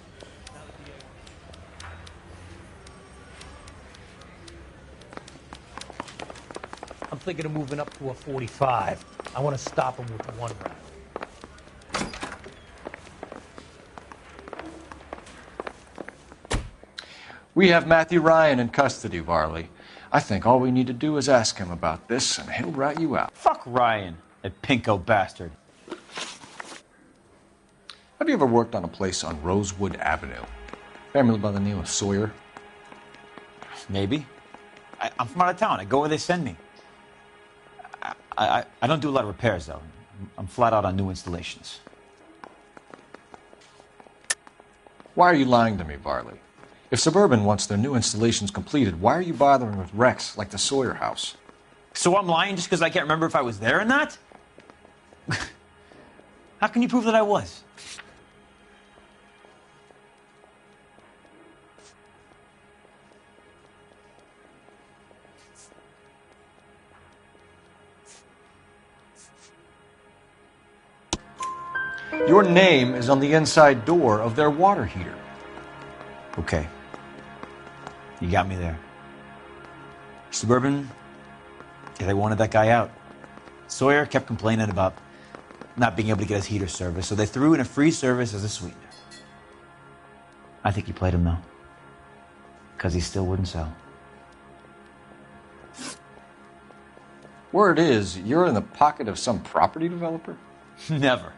Speaker 2: I'm thinking of moving up to a 45. I want to stop him with one round.
Speaker 3: We have Matthew Ryan in custody, Varley. I think all we need to do is ask him about this, and he'll rat you out.
Speaker 6: Fuck Ryan, that pinko bastard.
Speaker 3: Have you ever worked on a place on Rosewood Avenue? Family by the name of Sawyer?
Speaker 6: Maybe. I'm from out of town. I go where they send me. I don't do a lot of repairs, though. I'm flat out on new installations.
Speaker 3: Why are you lying to me, Varley? If Suburban wants their new installations completed, why are you bothering with wrecks like the Sawyer house?
Speaker 6: So I'm lying just because I can't remember if I was there or not? How can you prove that I was?
Speaker 3: Your name is on the inside door of their water heater.
Speaker 6: Okay. You got me there. Suburban, they wanted that guy out. Sawyer kept complaining about not being able to get his heater service, so they threw in a free service as a sweetener. I think he played him, though. Because he still wouldn't sell.
Speaker 3: Word is, you're in the pocket of some property developer?
Speaker 6: Never.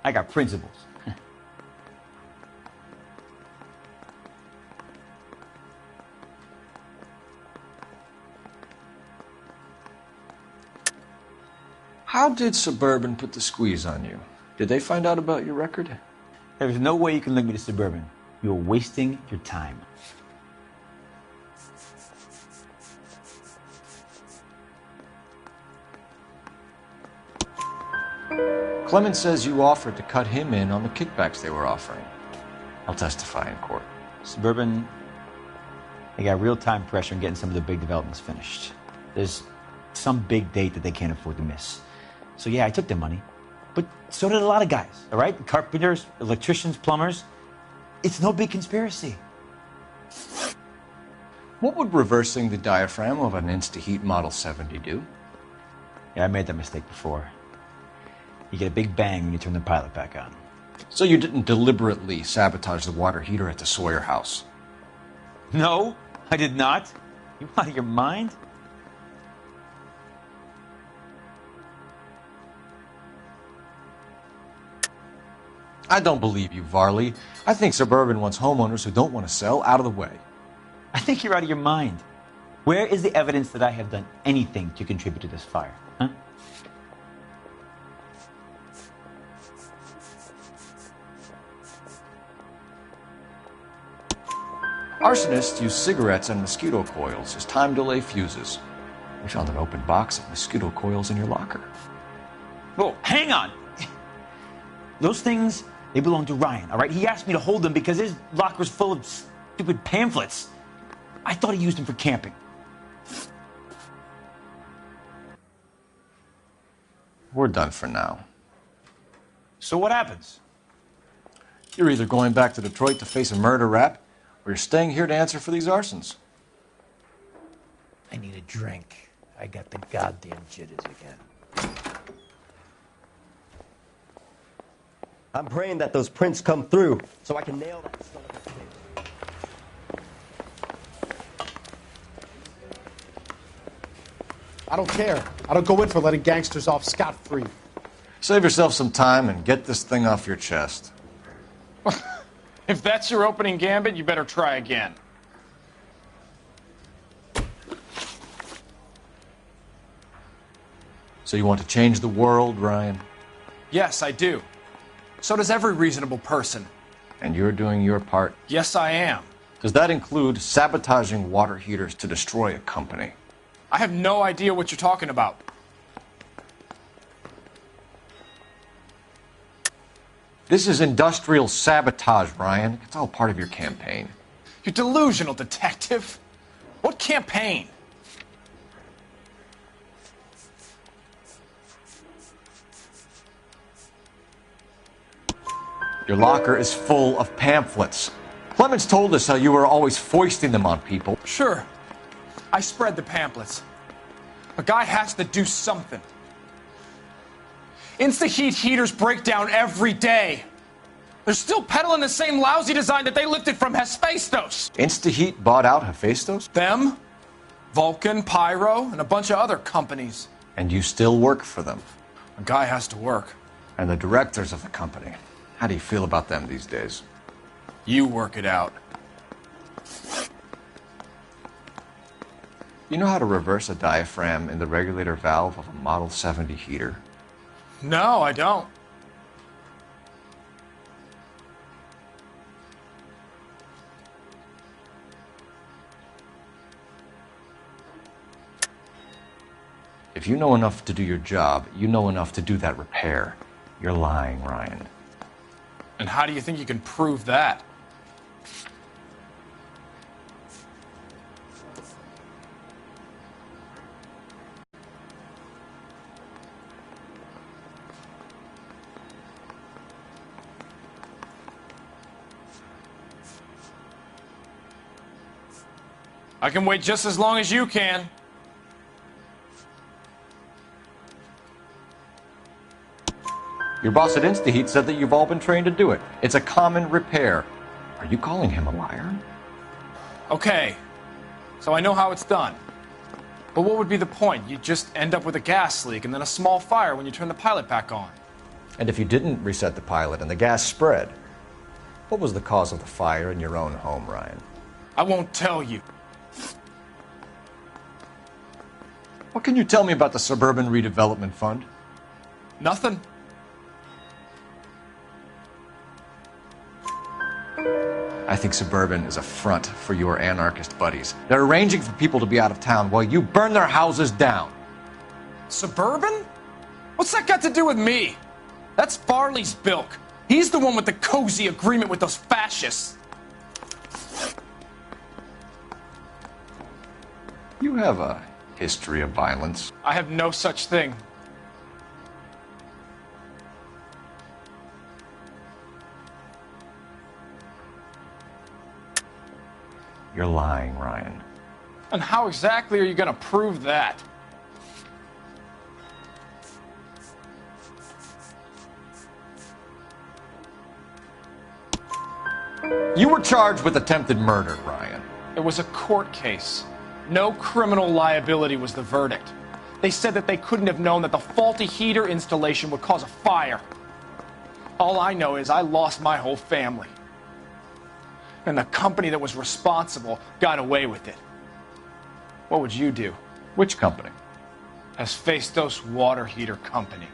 Speaker 6: I got principles.
Speaker 3: How did Suburban put the squeeze on you? Did they find out about your record?
Speaker 6: There's no way you can link me to Suburban. You're wasting your time.
Speaker 3: Clemens says you offered to cut him in on the kickbacks they were offering. I'll testify in court.
Speaker 6: Suburban, they got real time pressure on getting some of the big developments finished. There's some big date that they can't afford to miss. So yeah, I took their money. But so did a lot of guys, all right? Carpenters, electricians, plumbers. It's no big conspiracy.
Speaker 3: What would reversing the diaphragm of an Insta-Heat Model 70 do?
Speaker 6: Yeah, I made that mistake before. You get a big bang when you turn the pilot back on.
Speaker 3: So you didn't deliberately sabotage the water heater at the Sawyer house?
Speaker 6: No, I did not. You out of your mind?
Speaker 3: I don't believe you, Varley. I think Suburban wants homeowners who don't want to sell out of the way.
Speaker 6: I think you're out of your mind. Where is the evidence that I have done anything to contribute to this fire? Huh?
Speaker 3: Arsonists use cigarettes and mosquito coils as time delay fuses. We found an open box of mosquito coils in your locker.
Speaker 6: Whoa, hang on! Those things, they belong to Ryan, all right? He asked me to hold them because his locker's full of stupid pamphlets. I thought he used them for camping.
Speaker 3: We're done for now.
Speaker 6: So what happens?
Speaker 3: You're either going back to Detroit to face a murder rap, or you're staying here to answer for these arsons.
Speaker 2: I need a drink. I got the goddamn jitters again.
Speaker 7: I'm praying that those prints come through so I can nail that son of a bitch.
Speaker 5: I don't care. I don't go in for letting gangsters off scot-free.
Speaker 3: Save yourself some time and get this thing off your chest.
Speaker 8: If that's your opening gambit, you better try again.
Speaker 3: So you want to change the world, Ryan?
Speaker 8: Yes, I do. So does every reasonable person.
Speaker 3: And you're doing your part?
Speaker 8: Yes, I am.
Speaker 3: Does that include sabotaging water heaters to destroy a company?
Speaker 8: I have no idea what you're talking about.
Speaker 3: This is industrial sabotage, Ryan. It's all part of your campaign.
Speaker 8: You delusional detective. What campaign?
Speaker 3: Your locker is full of pamphlets. Clemens told us how you were always foisting them on people.
Speaker 8: Sure. I spread the pamphlets. A guy has to do something. Insta-heat heaters break down every day. They're still peddling the same lousy design that they lifted from Hephaestus.
Speaker 3: Insta-heat bought out Hephaestus?
Speaker 8: Them, Vulcan, Pyro, and a bunch of other companies.
Speaker 3: And you still work for them?
Speaker 8: A guy has to work.
Speaker 3: And the directors of the company, how do you feel about them these days?
Speaker 8: You work it out.
Speaker 3: You know how to reverse a diaphragm in the regulator valve of a Model 70 heater?
Speaker 8: No, I don't.
Speaker 3: If you know enough to do your job, you know enough to do that repair. You're lying, Ryan.
Speaker 8: And how do you think you can prove that? I can wait just as long as you can.
Speaker 3: Your boss at InstaHeat said that you've all been trained to do it. It's a common repair. Are you calling him a liar?
Speaker 8: Okay, so I know how it's done. But what would be the point? You just end up with a gas leak and then a small fire when you turn the pilot back on.
Speaker 3: And if you didn't reset the pilot and the gas spread, what was the cause of the fire in your own home, Ryan?
Speaker 8: I won't tell you.
Speaker 3: What can you tell me about the Suburban Redevelopment Fund?
Speaker 8: Nothing.
Speaker 3: I think Suburban is a front for your anarchist buddies. They're arranging for people to be out of town while you burn their houses down.
Speaker 8: Suburban? What's that got to do with me? That's Farley's bilk. He's the one with the cozy agreement with those fascists.
Speaker 3: You have a history of violence.
Speaker 8: I have no such thing.
Speaker 3: You're lying, Ryan.
Speaker 8: And how exactly are you going to prove that?
Speaker 3: You were charged with attempted murder, Ryan.
Speaker 8: It was a court case. No criminal liability was the verdict. They said that they couldn't have known that the faulty heater installation would cause a fire. All I know is I lost my whole family. And the company that was responsible got away with it. What would you do?
Speaker 3: Which company?
Speaker 8: Hephaestus Water Heater Company.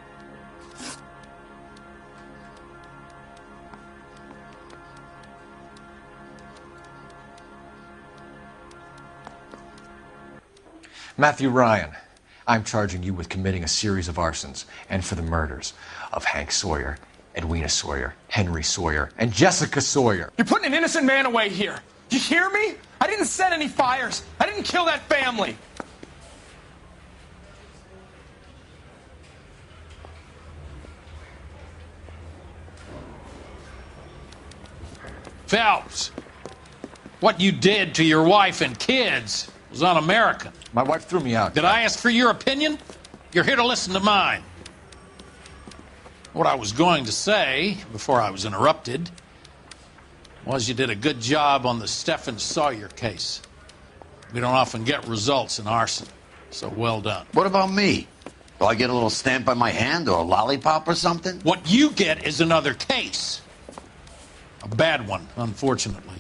Speaker 3: Matthew Ryan, I'm charging you with committing a series of arsons and for the murders of Hank Sawyer, Edwina Sawyer, Henry Sawyer, and Jessica Sawyer.
Speaker 8: You're putting an innocent man away here. You hear me? I didn't set any fires. I didn't kill that family.
Speaker 1: Phelps, what you did to your wife and kids was un-American.
Speaker 3: My wife threw me out.
Speaker 1: Did I ask for your opinion? You're here to listen to mine. What I was going to say, before I was interrupted, was you did a good job on the Stephen Sawyer case. We don't often get results in arson, so well done.
Speaker 4: What about me? Do I get a little stamp by my hand or a lollipop or something?
Speaker 1: What you get is another case. A bad one, unfortunately.